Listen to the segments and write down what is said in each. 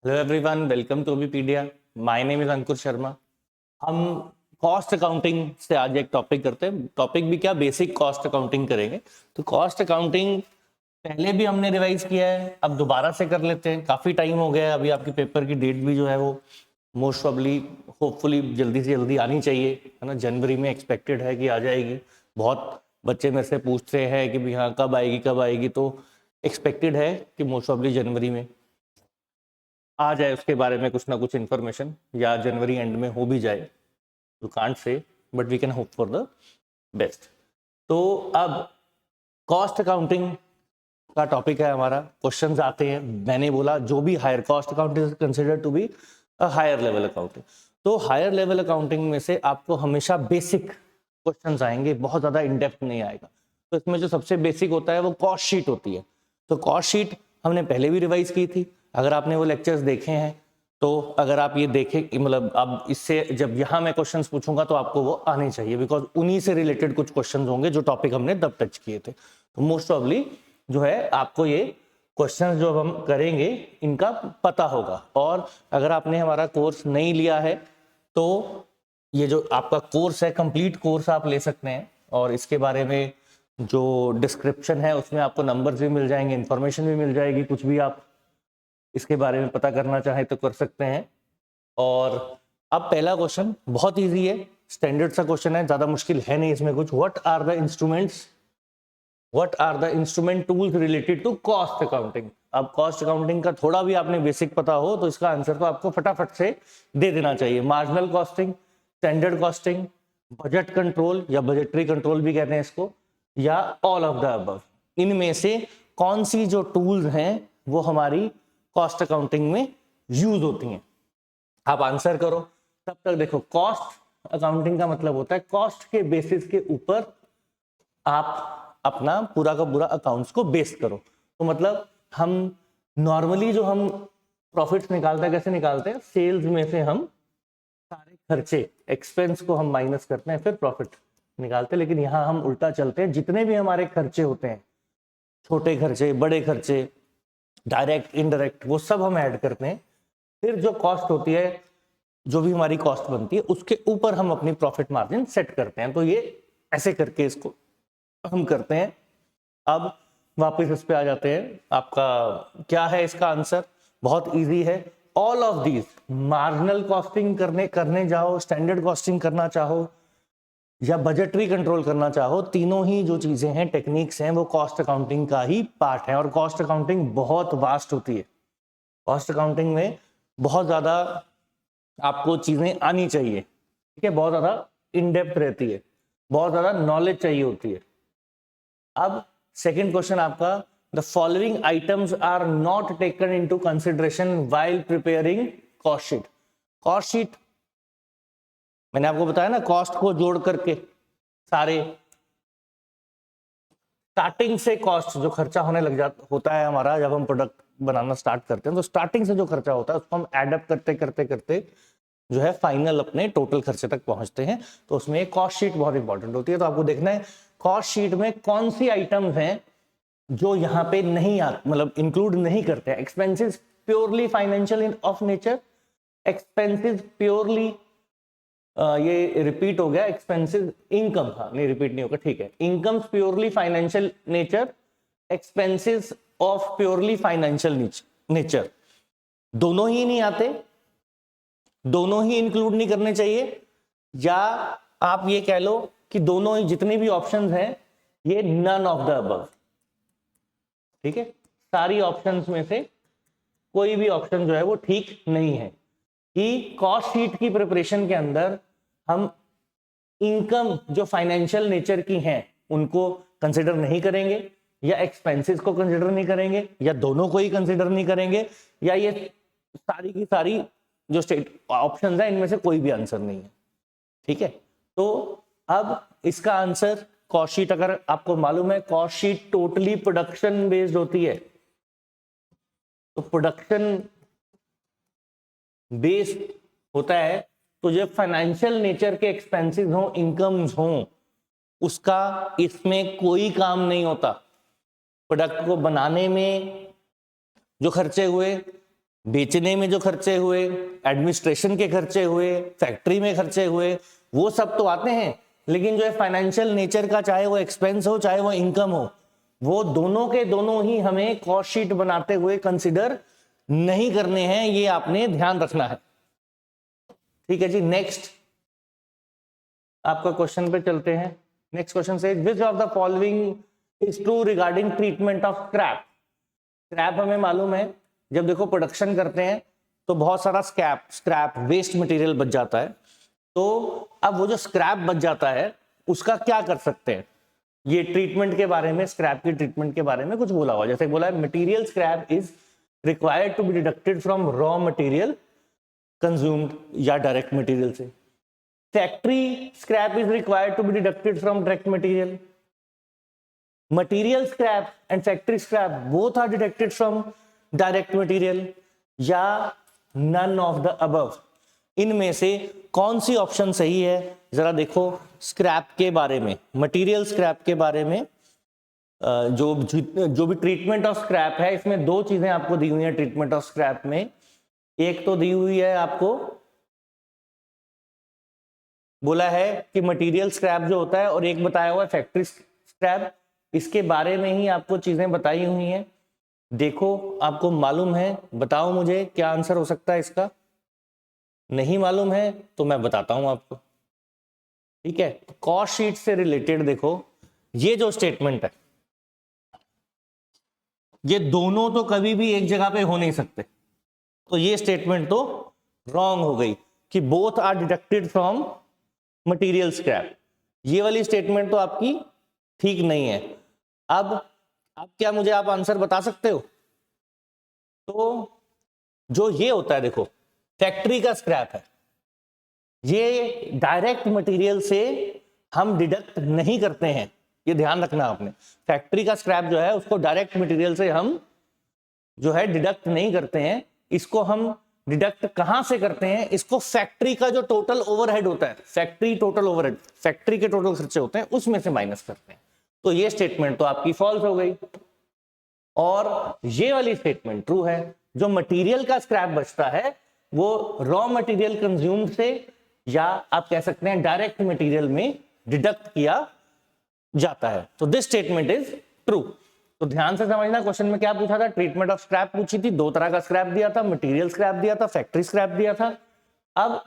Hello everyone, welcome to विपीडिया। My name is Ankur Sharma. हम cost accounting से आज एक टॉपिक करते हैं। टॉपिक भी क्या, बेसिक कॉस्ट अकाउंटिंग करेंगे। तो कॉस्ट अकाउंटिंग पहले भी हमने रिवाइज किया है, अब दोबारा से कर लेते हैं। काफी टाइम हो गया है, अभी आपके पेपर की डेट भी जो है वो मोस्ट प्रॉब्ली होपफुली जल्दी से जल्दी आनी चाहिए, है ना। जनवरी में एक्सपेक्टेड है कि आ जाएगी। बहुत बच्चे मेरे से पूछते हैं कि भी हाँ कब आएगी कब आएगी, तो एक्सपेक्टेड है कि मोस्ट प्रॉब्ली जनवरी में आ जाए। उसके बारे में कुछ ना कुछ इन्फॉर्मेशन, या जनवरी एंड में हो भी जाए, you can't say, but we can hope for the best. तो अब कॉस्ट अकाउंटिंग का टॉपिक है हमारा। क्वेश्चंस आते हैं, मैंने बोला जो भी higher cost accounting is considered to be a higher level accounting. तो हायर लेवल अकाउंटिंग में से आपको हमेशा बेसिक क्वेश्चंस आएंगे, बहुत ज्यादा इन डेप्थ नहीं आएगा। तो इसमें जो सबसे बेसिक होता है वो कॉस्ट शीट होती है। तो कॉस्ट शीट हमने पहले भी रिवाइज की थी, अगर आपने वो लेक्चर्स देखे हैं तो अगर आप ये देखें, मतलब अब इससे जब यहाँ मैं क्वेश्चंस पूछूंगा तो आपको वो आने चाहिए, बिकॉज उन्हीं से रिलेटेड कुछ क्वेश्चंस होंगे जो टॉपिक हमने तब टच किए थे। तो मोस्ट प्रॉब्ली जो है आपको ये क्वेश्चंस जो हम करेंगे इनका पता होगा। और अगर आपने हमारा कोर्स नहीं लिया है तो ये जो आपका कोर्स है, कंप्लीट कोर्स आप ले सकते हैं, और इसके बारे में जो डिस्क्रिप्शन है उसमें आपको नंबर्स भी मिल जाएंगे, इंफॉर्मेशन भी मिल जाएगी। कुछ भी आप इसके बारे में पता करना चाहें तो कर सकते हैं। और अब पहला क्वेश्चन बहुत इजी है, स्टैंडर्ड सा क्वेश्चन है, ज्यादा मुश्किल है नहीं इसमें कुछ। What are the instrument tools related to cost accounting. अब कॉस्ट अकाउंटिंग का थोड़ा भी आपने बेसिक पता हो तो इसका आंसर तो आपको फटाफट से दे देना चाहिए। Marginal costing, standard costing, budget control या बजटरी कंट्रोल भी कहते हैं इसको, या ऑल ऑफ द अबव। इनमें से कौन सी जो टूल्स हैं वो हमारी कॉस्ट अकाउंटिंग में यूज होती हैं, आप आंसर करो। तब तक देखो, कॉस्ट अकाउंटिंग का मतलब होता है कॉस्ट के बेसिस के ऊपर आप अपना पूरा का पूरा अकाउंट्स को बेस करो। तो मतलब हम नॉर्मली जो हम प्रॉफिट्स निकालते हैं, कैसे निकालते हैं, सेल्स में से हम सारे खर्चे, एक्सपेंस को हम माइनस करते हैं, फिर प्रॉफिट निकालते हैं। लेकिन यहाँ हम उल्टा चलते हैं, जितने भी हमारे खर्चे होते हैं, छोटे खर्चे, बड़े खर्चे, डायरेक्ट इनडायरेक्ट, वो सब हम ऐड करते हैं। फिर जो कॉस्ट होती है, जो भी हमारी कॉस्ट बनती है, उसके ऊपर हम अपनी प्रॉफिट मार्जिन सेट करते हैं। तो ये ऐसे करके इसको हम करते हैं। अब वापस इस पे आ जाते हैं, आपका क्या है इसका आंसर, बहुत इजी है। All of these, marginal costing करने जाओ, स्टैंडर्ड कॉस्टिंग करना चाहो या बजटरी कंट्रोल करना चाहो, तीनों ही जो चीजें हैं, टेक्निक्स हैं, वो कॉस्ट अकाउंटिंग का ही पार्ट है। और कॉस्ट अकाउंटिंग बहुत वास्ट होती है। कॉस्ट अकाउंटिंग में बहुत ज्यादा आपको चीजें आनी चाहिए, ठीक है, बहुत ज्यादा इन डेप्थ रहती है, बहुत ज्यादा नॉलेज चाहिए होती है। अब सेकंड क्वेश्चन आपका, the following items are not taken into consideration while preparing cost sheet. Cost sheet मैंने आपको बताया ना, कॉस्ट को जोड़ करके सारे, स्टार्टिंग से कॉस्ट जो खर्चा होने लग जाता होता है हमारा, जब हम प्रोडक्ट बनाना स्टार्ट करते हैं तो स्टार्टिंग से जो खर्चा होता है उसको हम एडअप करते करते करते जो है फाइनल अपने टोटल खर्चे तक पहुंचते हैं। तो उसमें एक कॉस्ट शीट बहुत इंपॉर्टेंट होती है। तो आपको देखना है कॉस्ट शीट में कौन सी आइटम्स हैं जो यहाँ पे नहीं मतलब इंक्लूड नहीं करते हैं। Expenses purely financial of nature, expenses purely, ये रिपीट हो गया, एक्सपेंसेस इनकम, हाँ नहीं रिपीट नहीं होगा, ठीक है, income purely financial nature, expenses of purely financial nature, दोनों ही नहीं आते, दोनों ही इंक्लूड नहीं करने चाहिए। या आप ये कह लो कि दोनों ही, जितने भी ऑप्शंस हैं ये नन ऑफ द अबव, ठीक है, सारी ऑप्शंस में से कोई भी ऑप्शन जो है वो ठीक नहीं है। कि कॉस्ट शीट की प्रिपरेशन के अंदर हम इनकम जो फाइनेंशियल नेचर की हैं उनको कंसिडर नहीं करेंगे, या एक्सपेंसेस को कंसिडर नहीं करेंगे, या दोनों को ही कंसिडर नहीं करेंगे, या ये सारी की सारी जो स्टेट ऑप्शन है इनमें से कोई भी आंसर नहीं है, ठीक है। तो अब इसका आंसर, कॉस्ट शीट अगर आपको मालूम है, cost sheet totally production based होती है। तो प्रोडक्शन बेस्ड होता है, तो जो फाइनेंशियल नेचर के एक्सपेंसेस हो, इनकम्स हो, उसका इसमें कोई काम नहीं होता। प्रोडक्ट को बनाने में जो खर्चे हुए बेचने में जो खर्चे हुए, एडमिनिस्ट्रेशन के खर्चे हुए, फैक्ट्री में खर्चे हुए, वो सब तो आते हैं, लेकिन जो है फाइनेंशियल नेचर का, चाहे वो एक्सपेंस हो चाहे वो इनकम हो, वो दोनों के दोनों ही हमें कॉस्ट शीट बनाते हुए कंसिडर नहीं करने हैं, ये आपने ध्यान रखना है। ठीक है जी, नेक्स्ट आपका क्वेश्चन पे चलते हैं। नेक्स्ट क्वेश्चन से, which of the following is true regarding treatment of scrap. Scrap हमें मालूम है, जब देखो प्रोडक्शन करते हैं तो बहुत सारा स्क्रैप वेस्ट मटेरियल बच जाता है, तो अब वो जो स्क्रैप बच जाता है उसका क्या कर सकते हैं, ये ट्रीटमेंट के बारे में, स्क्रैप की ट्रीटमेंट के बारे में कुछ बोला हुआ। जैसे बोला है, material scrap is required to be deducted from raw material consumed या डायरेक्ट मटेरियल से। Factory scrap is required to be deducted from direct material. Material scrap and factory scrap both are deducted from direct material, या none of the above. इनमें से कौन C option सही है, जरा देखो। स्क्रैप के बारे में, मटेरियल स्क्रैप के बारे में जो भी ट्रीटमेंट ऑफ स्क्रैप है, इसमें दो चीजें आपको दी हुई हैं ट्रीटमेंट ऑफ स्क्रैप में। एक तो दी हुई है आपको, बोला है कि मटेरियल स्क्रैप जो होता है, और एक बताया हुआ है फैक्ट्री स्क्रैप। इसके बारे में ही आपको चीजें बताई हुई हैं। देखो, आपको मालूम है, बताओ मुझे क्या आंसर हो सकता है इसका। नहीं मालूम है तो मैं बताता हूं आपको, ठीक है। कॉस्ट शीट से रिलेटेड देखो, ये जो स्टेटमेंट है, ये दोनों तो कभी भी एक जगह पे हो नहीं सकते, तो ये स्टेटमेंट तो रॉन्ग हो गई कि both are deducted from material scrap. ये वाली स्टेटमेंट तो आपकी ठीक नहीं है। अब क्या मुझे आप आंसर बता सकते हो? तो जो ये होता है, देखो, फैक्ट्री का स्क्रैप है, ये डायरेक्ट मटेरियल से हम डिडक्ट नहीं करते हैं, ये ध्यान रखना आपने। फैक्ट्री का स्क्रैप जो है उसको डायरेक्ट मटेरियल से हम जो है डिडक्ट नहीं करते हैं। इसको हम डिडक्ट कहां से करते हैं? इसको फैक्ट्री का जो टोटल ओवरहेड होता है, फैक्ट्री टोटल ओवरहेड, फैक्ट्री के टोटल खर्चे होते हैं, उसमें से माइनस करते हैं। तो ये स्टेटमेंट तो आपकी फॉल्स हो गई, और ये वाली स्टेटमेंट ट्रू है। जो मटेरियल का स्क्रैप बचता है वो रॉ मटेरियल कंज्यूम से, या आप कह सकते हैं डायरेक्ट मटेरियल में डिडक्ट किया जाता है। तो दिस स्टेटमेंट इज ट्रू। तो ध्यान से समझना, क्वेश्चन में क्या पूछा था, ट्रीटमेंट ऑफ स्क्रैप पूछी थी। दो तरह का स्क्रैप दिया था, मटेरियल स्क्रैप दिया था, फैक्ट्री स्क्रैप दिया था। अब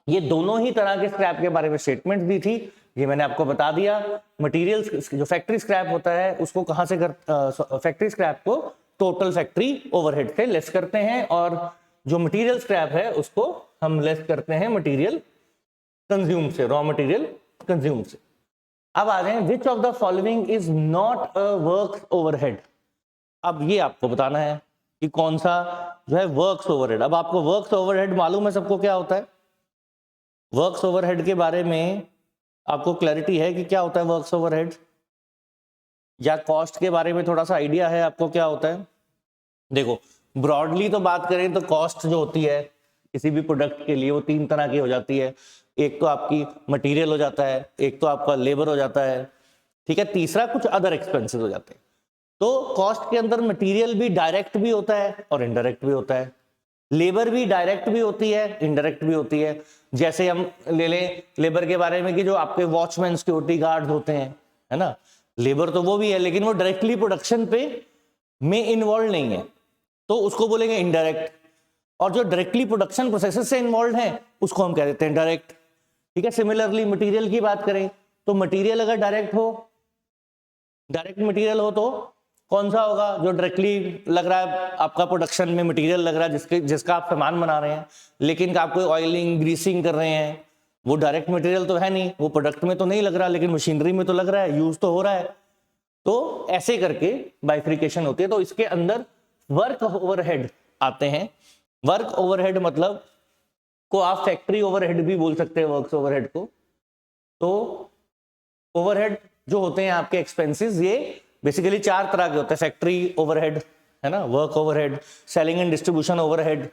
ये दोनों ही तरह के स्क्रैप के बारे में स्टेटमेंट दी थी, ये मैंने आपको बता दिया। मटेरियल जो फैक्ट्री स्क्रैप होता है उसको कहां से फैक्ट्री स्क्रैप को टोटल फैक्ट्री ओवरहेड से लेस करते हैं, और जो मटेरियल स्क्रैप है उसको हम लेस करते हैं मटेरियल कंज्यूम से, रॉ मटेरियल कंज्यूम से। अब आ जाए, which of the following is not a work overhead. अब ये आपको बताना है कि कौन सा जो है वर्क्स ओवरहेड। अब आपको वर्क्स ओवरहेड मालूम है सबको क्या होता है? वर्क्स ओवरहेड के बारे में आपको क्लैरिटी है कि क्या होता है वर्क्स ओवरहेड, या कॉस्ट के बारे में थोड़ा सा आइडिया है आपको क्या होता है? देखो, ब्रॉडली तो बात करें तो कॉस्ट जो होती है किसी भी प्रोडक्ट के लिए, वो तीन तरह की हो जाती है। एक तो आपकी मटेरियल हो जाता है, एक तो आपका लेबर हो जाता है, ठीक है, तीसरा कुछ अदर एक्सपेंसेस हो जाते हैं। तो कॉस्ट के अंदर मटेरियल भी डायरेक्ट भी होता है और इनडायरेक्ट भी होता है, लेबर भी डायरेक्ट भी होती है, इनडायरेक्ट भी होती है। जैसे हम ले लें लेबर के बारे में कि जो आपके वॉचमैन, सिक्योरिटी गार्ड होते हैं, है ना, लेबर तो वो भी है, लेकिन वो डायरेक्टली प्रोडक्शन पे में इन्वॉल्व नहीं है, तो उसको बोलेंगे इनडायरेक्ट। और जो डायरेक्टली प्रोडक्शन प्रोसेस से इन्वॉल्व है उसको हम कह देते हैं डायरेक्ट, ठीक है। सिमिलरली मटेरियल की बात करें तो मटेरियल अगर डायरेक्ट मटेरियल हो तो कौन सा होगा? जो डायरेक्टली लग रहा है आपका प्रोडक्शन में मटेरियल लग रहा है, जिसका आप सामान बना रहे हैं, लेकिन आप कोई ऑयलिंग ग्रीसिंग कर रहे हैं, वो डायरेक्ट मटेरियल तो है नहीं, वो प्रोडक्ट में तो नहीं लग रहा, लेकिन मशीनरी में तो लग रहा है, यूज तो हो रहा है। तो ऐसे करके बाइफिकेशन होती है। तो इसके अंदर वर्क ओवरहेड आते हैं। वर्क ओवरहेड मतलब को आप फैक्ट्री ओवरहेड भी बोल सकते हैं, वर्क्स ओवरहेड को। तो ओवरहेड जो होते हैं आपके एक्सपेंसेस, ये बेसिकली चार तरह के होते हैं। फैक्ट्री ओवरहेड है ना, work overhead, selling and distribution overhead,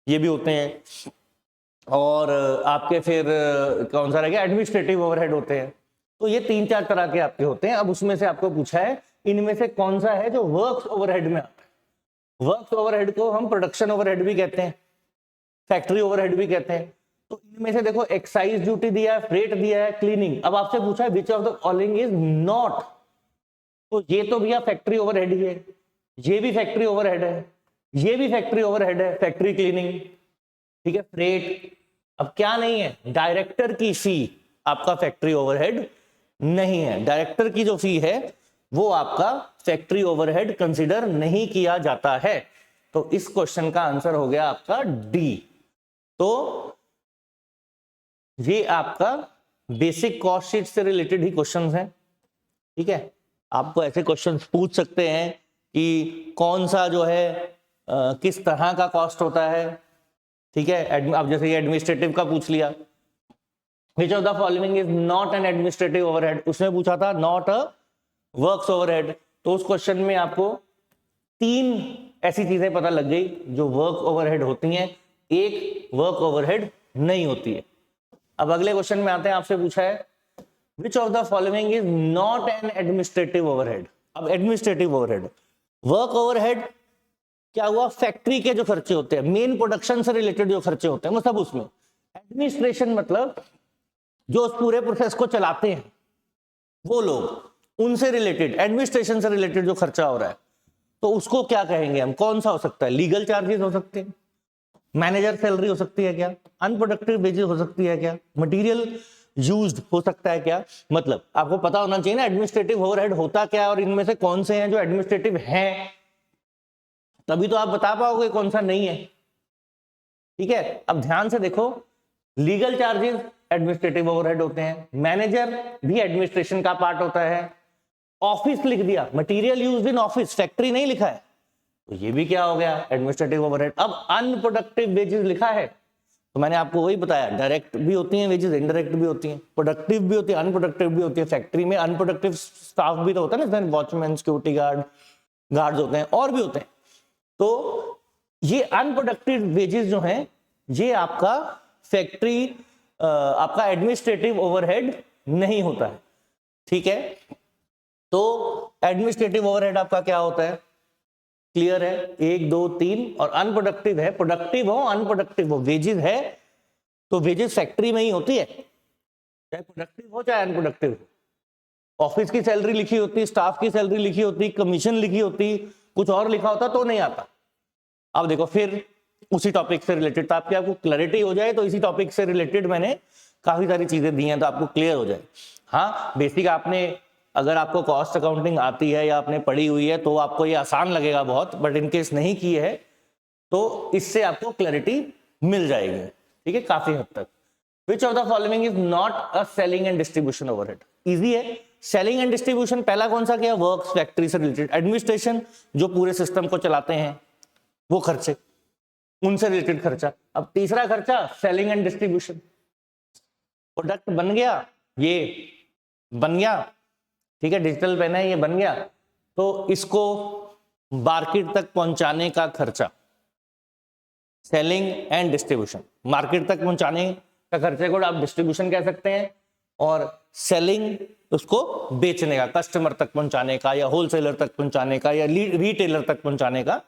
ये भी होते हैं। और आपके फिर कौन सा रह गया, एडमिनिस्ट्रेटिव ओवरहेड होते हैं। तो ये तीन चार तरह के आपके होते हैं। अब उसमें से आपको पूछा है इनमें से कौन सा है जो वर्क्स ओवरहेड में आता है। वर्क्स ओवरहेड को हम प्रोडक्शन ओवरहेड भी कहते हैं, फैक्ट्री ओवरहेड भी कहते हैं। तो इनमें से देखो एक्साइज ड्यूटी दिया है, फ्रेट दिया है, क्लीनिंग। अब आपसे पूछा है which of the following is not, तो ये तो भैया फैक्ट्री ओवरहेड ही है, ये भी फैक्ट्री ओवरहेड है, ये भी फैक्ट्री ओवरहेड है, फैक्ट्री क्लीनिंग, ठीक है। फ्रेट, अब क्या नहीं है, डायरेक्टर की फी आपका फैक्ट्री ओवरहेड नहीं है, डायरेक्टर की जो फी है वो आपका फैक्ट्री ओवरहेड कंसीडर नहीं किया जाता है। तो इस क्वेश्चन का आंसर हो गया आपका डी। तो ये आपका बेसिक कॉस्ट शीट से रिलेटेड ही क्वेश्चंस हैं, ठीक है। आपको ऐसे क्वेश्चंस पूछ सकते हैं कि कौन सा जो है किस तरह का कॉस्ट होता है, ठीक है। अब जैसे ये एडमिनिस्ट्रेटिव का पूछ लिया, which of the following is not an administrative overhead, उसमें पूछा था नॉट अ वर्क्स ओवरहेड। तो उस क्वेश्चन में आपको 3 ऐसी चीजें पता लग गई जो वर्क ओवरहेड होती हैं, एक वर्क ओवरहेड नहीं होती है। अब अगले क्वेश्चन में आते हैं, आपसे पूछा है which of the following is not an administrative overhead. अब एडमिनिस्ट्रेटिव ओवरहेड, वर्क ओवरहेड क्या हुआ, फैक्ट्री के जो खर्चे होते हैं, मेन प्रोडक्शन से रिलेटेड जो खर्चे होते हैं वो सब उसमें। एडमिनिस्ट्रेशन मतलब जो उस पूरे प्रोसेस को चलाते हैं वो लोग, उनसे रिलेटेड, एडमिनिस्ट्रेशन से रिलेटेड जो खर्चा हो रहा है, तो उसको क्या कहेंगे हम, कौन सा हो सकता है, लीगल चार्जेस हो सकते हैं, मैनेजर सैलरी हो सकती है क्या, अनप्रोडक्टिव वेजेस हो सकती है क्या, मटेरियल यूज्ड हो सकता है क्या। मतलब आपको पता होना चाहिए ना एडमिनिस्ट्रेटिव ओवरहेड होता क्या है और इनमें से कौन से हैं जो एडमिनिस्ट्रेटिव हैं, तभी तो आप बता पाओगे कौन सा नहीं है, ठीक है। अब ध्यान से देखो, लीगल चार्जेस एडमिनिस्ट्रेटिव ओवरहेड होते हैं, मैनेजर भी एडमिनिस्ट्रेशन का पार्ट होता है, ऑफिस लिख दिया, material used in office, factory नहीं लिखा है, तो ये भी क्या हो गया, एडमिनिस्ट्रेटिव ओवरहेड। अब अनप्रोडक्टिव वेजेस लिखा है, तो मैंने आपको वही बताया, डायरेक्ट भी होती हैं वेजेस, इनडायरेक्ट भी होती हैं, प्रोडक्टिव भी होती है, अनप्रोडक्टिव भी होती है। फैक्ट्री में अनप्रोडक्टिव स्टाफ भी तो होता है ना, वॉचमैन, सिक्योरिटी गार्ड्स होते हैं और भी होते हैं। तो ये अनप्रोडक्टिव वेजेस जो हैं ये आपका फैक्ट्री आपका एडमिनिस्ट्रेटिव ओवरहेड नहीं होता है, ठीक है। तो एडमिनिस्ट्रेटिव ओवरहेड आपका क्या होता है, क्लियर है, 1 2 3। और अनप्रोडक्टिव है, प्रोडक्टिव हो अनप्रोडक्टिव हो, वेजेस है तो वेजेस फैक्ट्री में ही होती है, चाहे प्रोडक्टिव हो चाहे अनप्रोडक्टिव हो। ऑफिस की सैलरी लिखी होती, स्टाफ की सैलरी लिखी होती, कमीशन लिखी होती, कुछ और लिखा होता तो नहीं आता। अब देखो फिर उसी टॉपिक से रिलेटेड, ताकि आपको क्लैरिटी हो जाए, तो इसी टॉपिक से रिलेटेड मैंने काफी सारी चीजें दी हैं तो आपको क्लियर हो जाए। हाँ, बेसिक आपने, अगर आपको कॉस्ट अकाउंटिंग आती है या आपने पढ़ी हुई है तो आपको ये आसान लगेगा बहुत, बट इनकेस नहीं की है तो इससे आपको क्लैरिटी मिल जाएगी, ठीक है, काफी हद तक। Which of the following is not a selling and distribution overhead, easy है। सेलिंग एंड डिस्ट्रीब्यूशन पहला कौन सा क्या, वर्क्स, फैक्ट्री से रिलेटेड। एडमिनिस्ट्रेशन जो पूरे सिस्टम को चलाते हैं वो खर्चे, उनसे रिलेटेड खर्चा। अब तीसरा खर्चा सेलिंग एंड डिस्ट्रीब्यूशन, प्रोडक्ट बन गया, ये बन गया, ठीक है, डिजिटल पेन है ये बन गया, तो इसको मार्केट तक पहुंचाने का खर्चा, सेलिंग एंड डिस्ट्रीब्यूशन। मार्केट तक पहुंचाने का खर्चे को आप डिस्ट्रीब्यूशन कह सकते हैं, और सेलिंग उसको बेचने का, कस्टमर तक पहुंचाने का या होलसेलर तक पहुंचाने का या रिटेलर तक पहुंचाने का,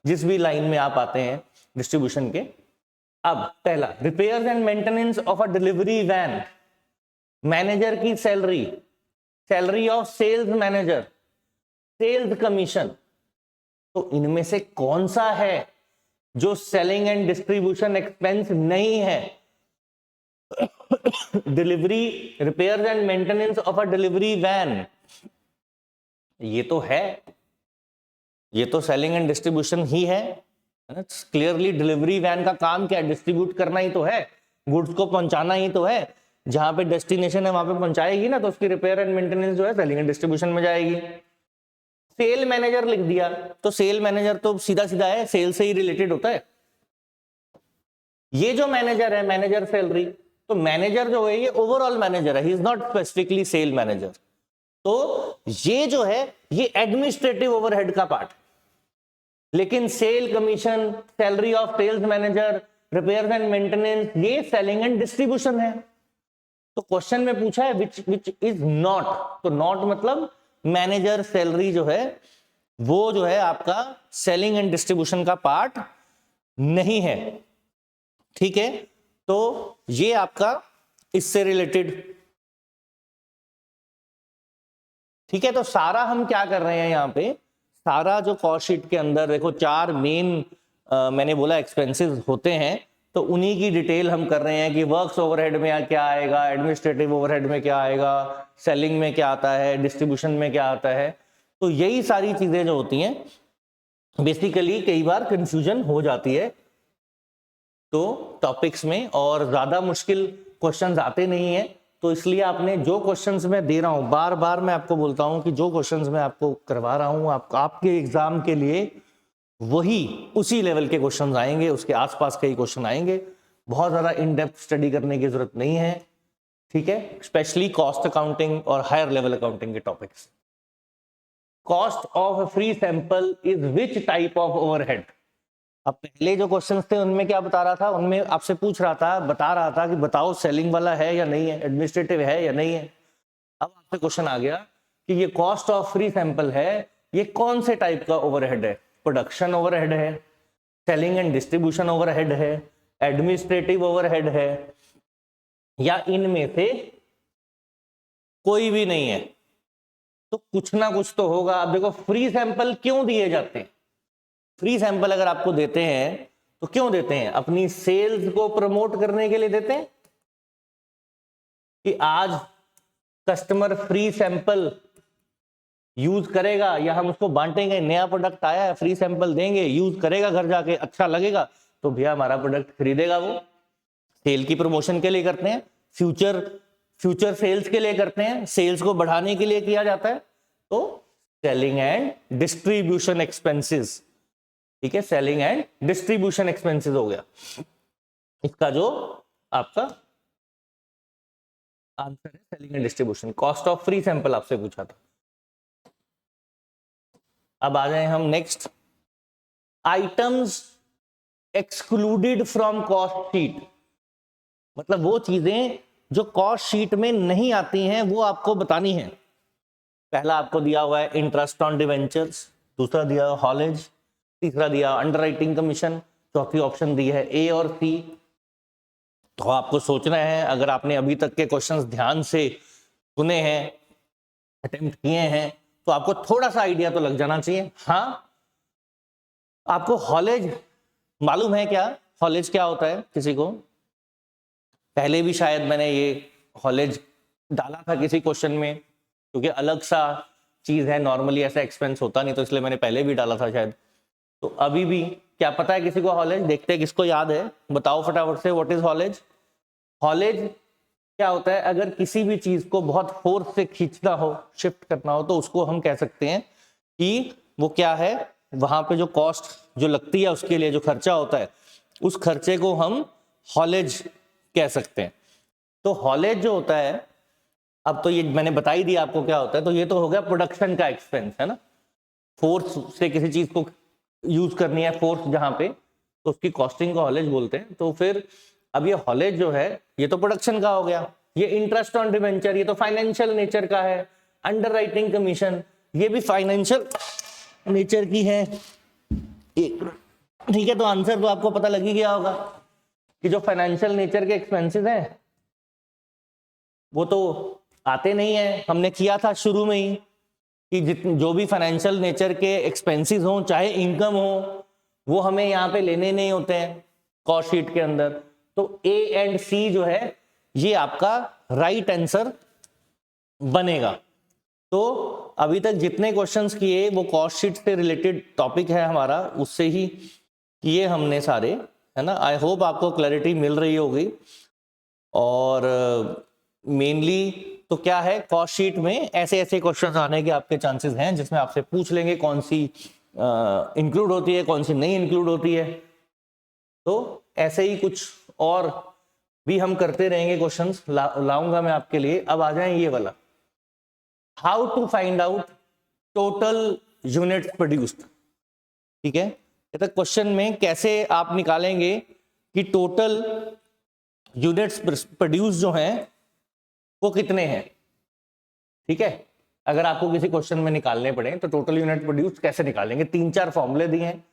जिस भी लाइन में आप आते हैं डिस्ट्रीब्यूशन के। अब पहला, repairs and maintenance of a delivery van, manager की salary, salary of sales manager, sales commission. तो इनमें से कौन सा है जो सेलिंग एंड डिस्ट्रीब्यूशन एक्सपेंस नहीं है? Delivery, repairs and maintenance of a delivery van, ये तो है, ये तो सेलिंग एंड डिस्ट्रीब्यूशन ही है। क्लियरली डिलीवरी वैन का काम क्या है, डिस्ट्रीब्यूट करना ही तो है, गुड्स को पहुंचाना ही तो है, जहां पे डेस्टिनेशन है वहां पे पहुंचाएगी ना, तो उसकी रिपेयर एंड मेंटेनेंस जो है सेलिंग एंड डिस्ट्रीब्यूशन में जाएगी। सेल मैनेजर लिख दिया, तो सेल मैनेजर तो सीधा सीधा है, सेल से ही रिलेटेड होता है। ये जो मैनेजर है, मैनेजर सैलरी, तो मैनेजर जो है ये ओवरऑल मैनेजर है, he is not specifically sale manager. तो ये जो है ये एडमिनिस्ट्रेटिव ओवरहेड का पार्ट, लेकिन sale commission, salary of sales manager, repair and maintenance, ये सेलिंग एंड डिस्ट्रीब्यूशन है। तो क्वेश्चन में पूछा है विच इज नॉट, तो नॉट मतलब मैनेजर सैलरी जो है वो जो है आपका सेलिंग एंड डिस्ट्रीब्यूशन का पार्ट नहीं है, ठीक है। तो ये आपका इससे रिलेटेड, ठीक है। तो सारा हम क्या कर रहे हैं यहाँ पे, सारा जो कॉस्ट शीट के अंदर देखो 4 मेन मैंने बोला एक्सपेंसेस होते हैं, तो उन्हीं की डिटेल हम कर रहे हैं कि वर्क्स ओवरहेड में क्या आएगा, एडमिनिस्ट्रेटिव ओवरहेड में क्या आएगा, सेलिंग में क्या आता है, डिस्ट्रीब्यूशन में क्या आता है। तो यही सारी चीजें जो होती हैं, बेसिकली कई बार कंफ्यूजन हो जाती है तो टॉपिक्स में, और ज्यादा मुश्किल क्वेश्चंस आते नहीं है। तो इसलिए आपने जो क्वेश्चंस मैं दे रहा हूं, बार बार मैं आपको बोलता हूं कि जो क्वेश्चंस मैं आपको करवा रहा हूं आपके एग्जाम के लिए वही उसी लेवल के क्वेश्चंस आएंगे, उसके आसपास कई क्वेश्चन आएंगे। बहुत ज्यादा इन डेप्थ स्टडी करने की जरूरत नहीं है, ठीक है। स्पेशली कॉस्ट अकाउंटिंग और हायर लेवल अकाउंटिंग के topics. Cost of free sample is which type of overhead. अब पहले जो क्वेश्चंस थे उनमें क्या बता रहा था, उनमें आपसे पूछ रहा था, बता रहा था कि बताओ सेलिंग वाला है या नहीं है, एडमिनिस्ट्रेटिव है या नहीं है। अब आपसे क्वेश्चन आ गया कि ये कॉस्ट ऑफ फ्री सैंपल है, ये कौन से टाइप का ओवरहेड है, प्रोडक्शन ओवरहेड है, सेलिंग एंड डिस्ट्रीब्यूशन ओवरहेड है, एडमिनिस्ट्रेटिव ओवरहेड है, या इनमें से कोई भी नहीं है। तो कुछ ना कुछ तो होगा। अब देखो फ्री सैंपल क्यों दिए जाते हैं, फ्री सैंपल अगर आपको देते हैं तो क्यों देते हैं, अपनी सेल्स को प्रमोट करने के लिए देते हैं कि आज कस्टमर फ्री सैंपल यूज करेगा, या हम उसको बांटेंगे, नया प्रोडक्ट आया है फ्री सैंपल देंगे, यूज करेगा घर जाके, अच्छा लगेगा तो भैया हमारा प्रोडक्ट खरीदेगा। वो सेल की प्रमोशन के लिए करते हैं, फ्यूचर सेल्स के लिए करते हैं, सेल्स को बढ़ाने के लिए किया जाता है। तो सेलिंग एंड डिस्ट्रीब्यूशन एक्सपेंसेस, ठीक है, सेलिंग एंड डिस्ट्रीब्यूशन एक्सपेंसेस हो गया इसका जो आपका आंसर है, selling and distribution. Cost of free sample आपसे पूछा था। अब आ जाए हम next, items excluded from cost sheet. मतलब वो चीजें जो कॉस्ट शीट में नहीं आती हैं वो आपको बतानी है। पहला आपको दिया हुआ है इंटरेस्ट ऑन डिवेंचर्स, दूसरा दिया हुआ हॉलेज, तीसरा दिया अंडरराइटिंग कमीशन, चौथी ऑप्शन दी है ए और सी। तो आपको सोचना है, अगर आपने अभी तक के क्वेश्चंस ध्यान से सुने हैं, अटेम्प्ट किए हैं, तो आपको थोड़ा सा आइडिया तो लग जाना चाहिए। हाँ, आपको हॉलेज मालूम है क्या, हॉलेज क्या होता है किसी को? पहले भी शायद मैंने ये हॉलेज डाला था किसी क्वेश्चन में, क्योंकि अलग सा चीज है, नॉर्मली ऐसा एक्सपेंस होता नहीं, तो इसलिए मैंने पहले भी डाला था शायद। तो अभी भी क्या पता है किसी को हॉलेज? देखते हैं किसको याद है, बताओ फटाफट से, व्हाट इज हॉलेज। हॉलेज क्या होता है, अगर किसी भी चीज को बहुत फोर्स से खींचना हो, शिफ्ट करना हो, तो उसको हम कह सकते हैं कि वो क्या है, वहां पे जो कॉस्ट जो लगती है, उसके लिए जो खर्चा होता है, उस खर्चे को हम हॉलेज कह सकते हैं। तो हॉलेज जो होता है, अब तो ये मैंने बता ही दिया आपको क्या होता है। तो ये तो हो गया प्रोडक्शन का एक्सपेंस, है ना, फोर्स से किसी चीज को यूज करनी है, फोर्स जहां पे, तो उसकी कॉस्टिंग को हॉलेज बोलते हैं। तो फिर अब ये हॉलेज जो है, ये तो प्रोडक्शन का हो गया। ये इंटरेस्ट ऑन डिवेंचर, ये तो फाइनेंशियल नेचर का है। अंडरराइटिंग कमीशन, ये भी फाइनेंशियल नेचर की है, ठीक है। तो आंसर तो आपको पता लग ही गया होगा कि जो फाइनेंशियल नेचर के एक्सपेंसेस हैं वो तो आते नहीं है। हमने किया था शुरू में ही कि जो भी फाइनेंशियल नेचर के एक्सपेंसेस हों, चाहे इनकम हो, वो हमें यहाँ पे लेने नहीं होते हैं कॉस्ट शीट के अंदर। तो ए एंड सी जो है ये आपका राइट आंसर बनेगा। तो अभी तक जितने क्वेश्चंस किए वो कॉस्ट शीट से रिलेटेड टॉपिक है हमारा, उससे ही किए हमने सारे, है ना। आई होप आपको क्लैरिटी मिल रही होगी। और मेनली तो क्या है, कॉस्ट शीट में ऐसे ऐसे क्वेश्चंस आने के आपके चांसेस हैं जिसमें आपसे पूछ लेंगे कौन सी इंक्लूड होती है, कौन सी नहीं इंक्लूड होती है। तो ऐसे ही कुछ और भी हम करते रहेंगे, क्वेश्चंस लाऊंगा मैं आपके लिए। अब आ जाए ये वाला, how to find out total units produced, ठीक है। तो क्वेश्चन में कैसे आप निकालेंगे कि टोटल यूनिट्स प्रोड्यूस जो हैं वो कितने हैं, ठीक है। अगर आपको किसी क्वेश्चन में निकालने पड़े तो टोटल यूनिट प्रोड्यूस कैसे निकालेंगे, 3-4 फॉर्मूले दिए हैं,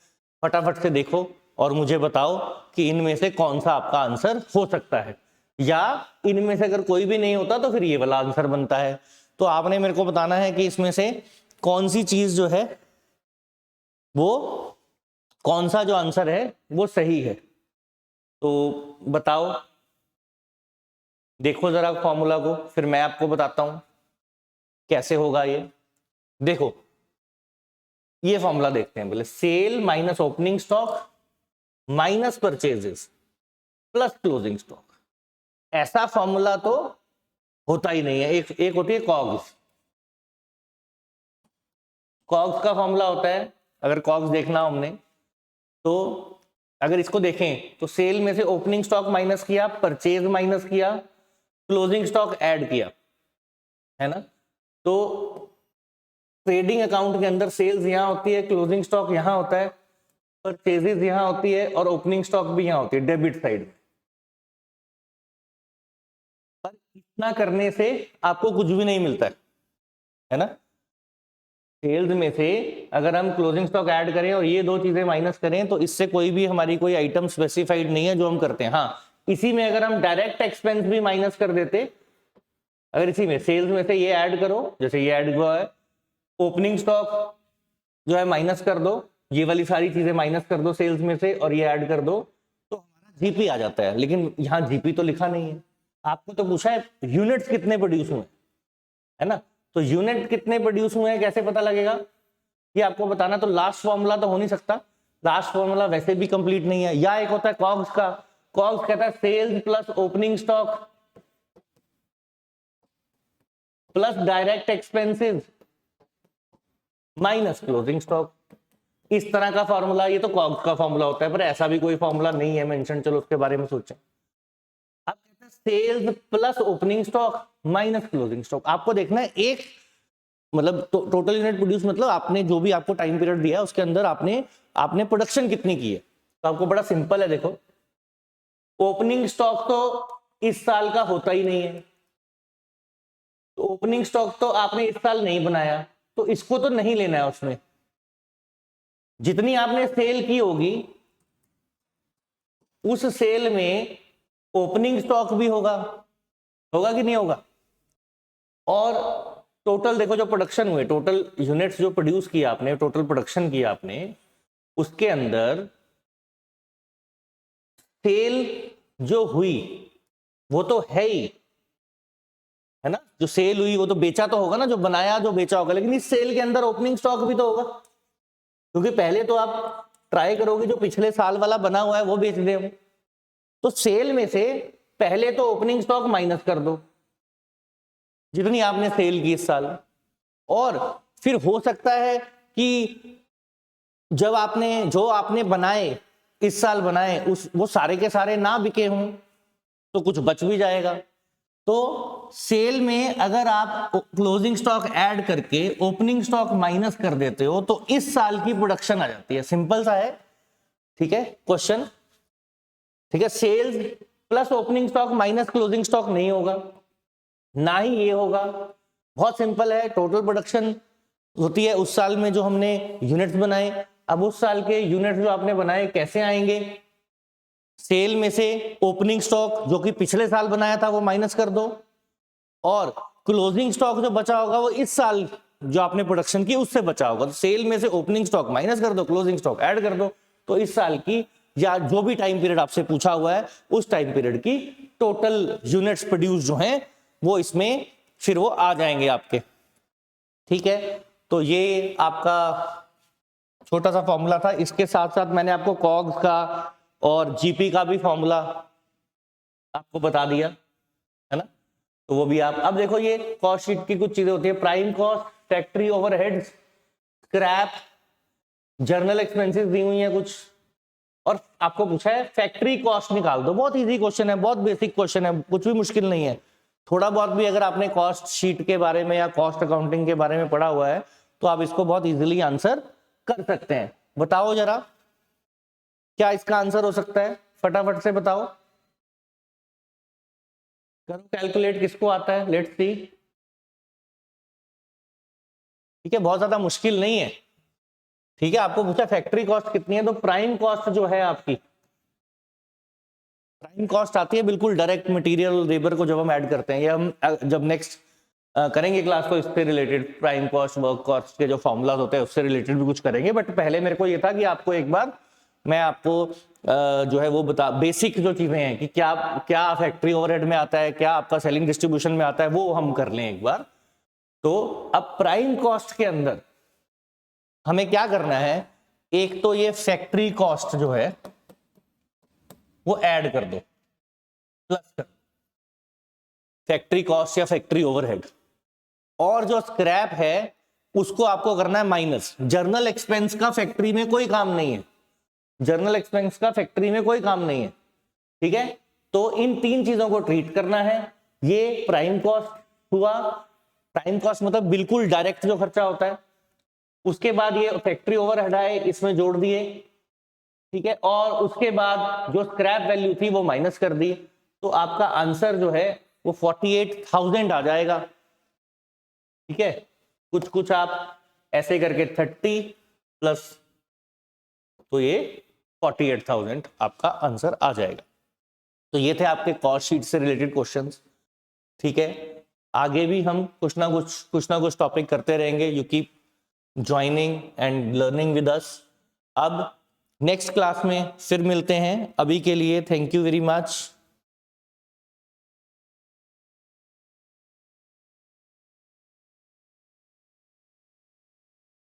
फटाफट से देखो और मुझे बताओ कि इनमें से कौन सा आपका आंसर हो सकता है, या इनमें से अगर कोई भी नहीं होता तो फिर ये वाला आंसर बनता है। तो आपने मेरे को बताना है कि इसमें से कौन सी चीज जो है वो, कौन सा जो आंसर है वो सही है। तो बताओ, देखो जरा फॉर्मूला को, फिर मैं आपको बताता हूं कैसे होगा ये। देखो ये फॉर्मूला देखते हैं पहले, sale minus opening stock minus purchases plus closing stock. ऐसा फॉर्मूला तो होता ही नहीं है। एक होती है कॉग्स, कॉग्स का फॉर्मूला होता है, अगर कॉग्स देखना हमने तो अगर इसको देखें तो सेल में से ओपनिंग स्टॉक माइनस किया, परचेज माइनस किया, क्लोजिंग स्टॉक ऐड किया, है ना। तो ट्रेडिंग अकाउंट के अंदर सेल्स यहां होती है, क्लोजिंग स्टॉक यहां होता है, परचेजेस यहां होती है और ओपनिंग स्टॉक भी यहां होती है डेबिट साइड में। पर इतना करने से आपको कुछ भी नहीं मिलता है ना। सेल्स में से अगर हम क्लोजिंग स्टॉक ऐड करें और ये दो चीजें माइनस करें तो इससे कोई भी हमारी कोई आइटम स्पेसिफाइड नहीं है जो हम करते हैं। हाँ, इसी में अगर हम डायरेक्ट एक्सपेंस भी माइनस कर देते, अगर इसी में सेल्स में से ये ऐड करो, जैसे ये ऐड हुआ है, ओपनिंग स्टॉक जो है माइनस कर दो, ये वाली सारी चीजें माइनस कर दो सेल्स में से और ये ऐड कर दो, तो हमारा जीपी आ जाता है। लेकिन यहाँ जीपी तो लिखा नहीं है, आपको तो पूछा है यूनिट्स कितने प्रोड्यूस हुए, है ना। तो यूनिट कितने प्रोड्यूस हुए हैं कैसे पता लगेगा, ये आपको बताना। तो लास्ट फॉर्मूला तो हो नहीं सकता, लास्ट फॉर्मूला वैसे भी कंप्लीट नहीं है। या एक होता है कॉग्स का, कॉग्स कहता है sales plus opening stock plus direct expenses minus closing stock. इस तरह का फॉर्मूला, ये तो कॉग्स का फॉर्मूला होता है, पर ऐसा भी कोई फॉर्मूला नहीं है मेंशन। चलो उसके बारे में सोचें। अब कहते हैं sales plus opening stock minus closing stock. आपको देखना है एक मतलब टोटल यूनिट प्रोड्यूस, मतलब आपने जो भी आपको टाइम पीरियड दिया है उसके अंदर आपने प्रोडक्शन कितनी की है। तो आपको बड़ा सिंपल है, देखो ओपनिंग स्टॉक तो इस साल का होता ही नहीं है, तो ओपनिंग स्टॉक तो आपने इस साल नहीं बनाया, तो इसको तो नहीं लेना है। उसमें जितनी आपने सेल की होगी उस सेल में ओपनिंग स्टॉक भी होगा, होगा कि नहीं होगा। और टोटल देखो जो प्रोडक्शन हुए, टोटल यूनिट्स जो प्रोड्यूस किया आपने, टोटल प्रोडक्शन किया आपने, उसके अंदर सेल जो हुई वो तो है ही, है ना। जो सेल हुई वो तो बेचा तो होगा ना, जो बनाया जो बेचा होगा, लेकिन इस सेल के अंदर ओपनिंग स्टॉक भी तो होगा, क्योंकि पहले तो आप ट्राई करोगे जो पिछले साल वाला बना हुआ है वो बेच दे हम। तो सेल में से पहले तो ओपनिंग स्टॉक माइनस कर दो जितनी आपने सेल की इस साल, और फिर हो सकता है कि जब जो आपने बनाए इस साल बनाए वो सारे के सारे ना बिके हों तो कुछ बच भी जाएगा। तो सेल में अगर आप क्लोजिंग स्टॉक ऐड करके ओपनिंग स्टॉक माइनस कर देते हो तो इस साल की प्रोडक्शन आ जाती है। सिंपल सा है, ठीक है क्वेश्चन, ठीक है। Sales plus opening stock minus closing stock नहीं होगा, ना ही ये होगा। बहुत सिंपल है, टोटल प्रोडक्शन होती है उस साल में जो हमने यूनिट्स बनाए। अब उस साल के यूनिट्स जो आपने बनाए कैसे आएंगे, सेल में से ओपनिंग स्टॉक जो कि पिछले साल बनाया था वो माइनस कर दो, और क्लोजिंग स्टॉक जो बचा होगा वो इस साल जो आपने प्रोडक्शन की उससे बचा होगा। तो सेल में से ओपनिंग स्टॉक माइनस कर दो, क्लोजिंग स्टॉक ऐड कर दो, तो इस साल की या जो भी टाइम पीरियड आपसे पूछा हुआ है उस टाइम पीरियड की टोटल यूनिट्स प्रोड्यूस जो हैं वो इसमें फिर वो आ जाएंगे आपके, ठीक है। तो ये आपका छोटा सा फॉर्मूला था। इसके साथ साथ मैंने आपको कॉग्स का और जीपी का भी फॉर्मूला आपको बता दिया, है ना। तो वो भी आप अब देखो, ये कॉस्ट शीट की कुछ चीजें होती है, prime cost, factory overheads, scrap, general expenses दी हुई है कुछ, और आपको पूछा है फैक्ट्री कॉस्ट निकाल दो। बहुत इजी क्वेश्चन है, बहुत बेसिक क्वेश्चन है, कुछ भी मुश्किल नहीं है। थोड़ा बहुत भी अगर आपने कॉस्ट शीट के बारे में या कॉस्ट अकाउंटिंग के बारे में पढ़ा हुआ है तो आप इसको बहुत इजीली आंसर कर सकते हैं। बताओ जरा क्या इसका आंसर हो सकता है, फटाफट से बताओ, करो कैलकुलेट, किसको आता है, लेट्स सी। ठीक है, बहुत ज्यादा मुश्किल नहीं है। ठीक है, आपको पूछा फैक्ट्री कॉस्ट कितनी है, तो प्राइम कॉस्ट जो है आपकी, प्राइम कॉस्ट आती है बिल्कुल डायरेक्ट मटेरियल लेबर को जब हम ऐड करते हैं, या हम जब नेक्स्ट करेंगे क्लास को इससे related prime cost work cost के जो फॉर्मूलाज होते हैं उससे रिलेटेड भी कुछ करेंगे। बट पहले मेरे को ये था कि आपको एक बार मैं आपको जो है वो बता, बेसिक जो चीजें हैं कि क्या क्या फैक्ट्री ओवरहेड में आता है, क्या आपका सेलिंग डिस्ट्रीब्यूशन में आता है, वो हम कर लें एक बार। तो अब प्राइम कॉस्ट के अंदर हमें क्या करना है, एक तो ये फैक्ट्री कॉस्ट जो है वो ऐड कर दो, प्लस कर फैक्ट्री कॉस्ट या फैक्ट्री ओवरहेड, और जो स्क्रैप है उसको आपको करना है माइनस। जर्नल एक्सपेंस का फैक्ट्री में कोई काम नहीं है, जर्नल एक्सपेंस का फैक्ट्री में कोई काम नहीं है। ठीक है, तो इन तीन चीजों को ट्रीट करना है। ये प्राइम कॉस्ट हुआ, प्राइम कॉस्ट मतलब बिल्कुल डायरेक्ट जो खर्चा होता है। उसके बाद ये फैक्ट्री ओवरहेड है, इसमें जोड़ दिए। ठीक है, और उसके बाद जो स्क्रैप वैल्यू थी वो माइनस कर दी, तो आपका आंसर जो है वो 48,000 आ जाएगा। ठीक है, कुछ कुछ आप ऐसे करके 30 प्लस, तो ये 48,000 आपका आंसर आ जाएगा। तो ये थे आपके कॉस्ट शीट से रिलेटेड क्वेश्चंस। ठीक है, आगे भी हम कुछ ना कुछ टॉपिक करते रहेंगे। You keep joining and learning with us. अब नेक्स्ट क्लास में फिर मिलते हैं। अभी के लिए थैंक यू वेरी मच।